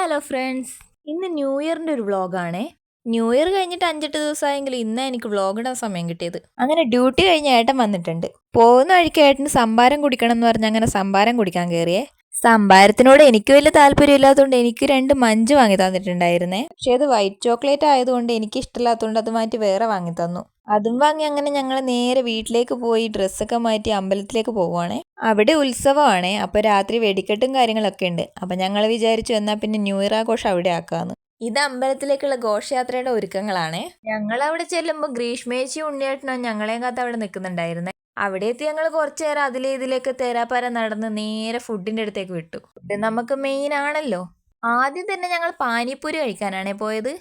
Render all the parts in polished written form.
Hello friends, ഇന്ന് new ഇയറിൻ്റെ ഒരു വ്ളോഗാണേ. New year കഴിഞ്ഞിട്ട് 5-8 ദിവസമായെങ്കിലും ഇന്ന് എനിക്ക് വ്ളോഗ് ഇടാൻ സമയം കിട്ടിയത്. അങ്ങനെ ഡ്യൂട്ടി കഴിഞ്ഞ് ഏട്ടൻ വന്നിട്ടുണ്ട്. പോകുന്ന വഴിക്ക് ഏട്ടന് സംഭാരം കുടിക്കണം എന്ന് പറഞ്ഞ് അങ്ങനെ സംഭാരം കുടിക്കാൻ കയറിയേ. സംഭാരത്തിനോട് എനിക്ക് വലിയ താല്പര്യമില്ലാത്തതുകൊണ്ട് എനിക്ക് 2 മഞ്ച് വാങ്ങി തന്നിട്ടുണ്ടായിരുന്നേ. പക്ഷേ അത് വൈറ്റ് ചോക്ലേറ്റ് ആയതുകൊണ്ട് എനിക്ക് ഇഷ്ടമില്ലാത്തതുകൊണ്ട് അത് മാറ്റി വേറെ വാങ്ങി തന്നു. അതും വാങ്ങി അങ്ങനെ ഞങ്ങൾ നേരെ വീട്ടിലേക്ക് പോയി ഡ്രസ്സൊക്കെ മാറ്റി അമ്പലത്തിലേക്ക് പോവുകയാണേ. അവിടെ ഉത്സവമാണേ. അപ്പോൾ രാത്രി വെടിക്കെട്ടും കാര്യങ്ങളൊക്കെ ഉണ്ട്. അപ്പം ഞങ്ങൾ വിചാരിച്ചു എന്നാൽ പിന്നെ ന്യൂ ഇയർ ആഘോഷം അവിടെ ആക്കാമെന്ന്. ഇത് അമ്പലത്തിലേക്കുള്ള ഘോഷയാത്രയുടെ ഒരുക്കങ്ങളാണേ. ഞങ്ങൾ അവിടെ ചെല്ലുമ്പോൾ ഗ്രീഷ്മേച്ചി ഉണ്ണിയേട്ടനോ ഞങ്ങളെയും കാത്ത് അവിടെ നിൽക്കുന്നുണ്ടായിരുന്നേ. അവിടെ എത്തി ഞങ്ങൾ കുറച്ചു നേരം ഇതിലേക്ക് തേരാപ്പാര നടന്ന് നേരെ ഫുഡിൻ്റെ അടുത്തേക്ക് വിട്ടു. ഫുഡ് നമുക്ക് മെയിൻ ആണല്ലോ. ആദ്യം തന്നെ ഞങ്ങൾ പാനിപ്പൂരി കഴിക്കാനാണേ പോയത്.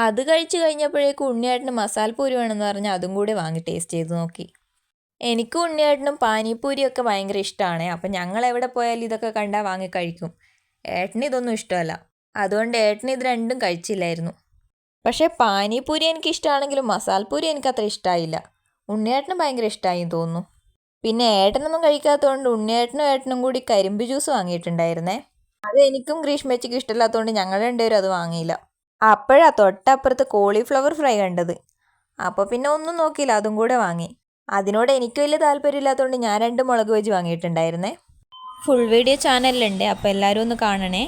അത് കഴിച്ചു കഴിഞ്ഞപ്പോഴേക്കും ഉണ്ണിയേട്ടന് മസാലപ്പൂരി വേണമെന്ന് പറഞ്ഞ് അതും കൂടി വാങ്ങി ടേസ്റ്റ് ചെയ്ത് നോക്കി. എനിക്കും ഉണ്ണിയേട്ടനും പാനിപ്പൂരിയൊക്കെ ഭയങ്കര ഇഷ്ടമാണ്. അപ്പം ഞങ്ങൾ എവിടെ പോയാലും ഇതൊക്കെ കണ്ടാൽ വാങ്ങി കഴിക്കും. ഏട്ടന് ഇതൊന്നും ഇഷ്ടമല്ല, അതുകൊണ്ട് ഏട്ടന് ഇത് രണ്ടും കഴിച്ചില്ലായിരുന്നു. പക്ഷേ പാനിപ്പൂരി എനിക്ക് ഇഷ്ടമാണെങ്കിലും മസാലപ്പൂരി എനിക്ക് അത്ര ഇഷ്ടമായില്ല. ഉണ്ണിയേട്ടന് ഭയങ്കര ഇഷ്ടമായി തോന്നുന്നു. പിന്നെ ഏട്ടനൊന്നും കഴിക്കാത്തതുകൊണ്ട് ഏട്ടനും കൂടി കരിമ്പ് ജ്യൂസ് വാങ്ങിയിട്ടുണ്ടായിരുന്നേ. അത് എനിക്കും ഗ്രീഷ്മേച്ചിക്കും ഇഷ്ടമില്ലാത്തതുകൊണ്ട് ഞങ്ങൾ രണ്ടുപേരും അത് വാങ്ങിയില്ല. അപ്പോഴാ തൊട്ടപ്പുറത്ത് കോളിഫ്ലവർ ഫ്രൈ കണ്ടത്. അപ്പോൾ പിന്നെ ഒന്നും നോക്കിയില്ല, അതും കൂടെ വാങ്ങി. അതിനോട് എനിക്ക് വലിയ താല്പര്യമില്ലാത്തതുകൊണ്ട് ഞാൻ 2 മുളക് ബജി വാങ്ങിയിട്ടുണ്ടായിരുന്നേ. ഫുൾ വീഡിയോ ചാനലിലുണ്ട്, അപ്പോൾ എല്ലാവരും ഒന്ന് കാണണേ.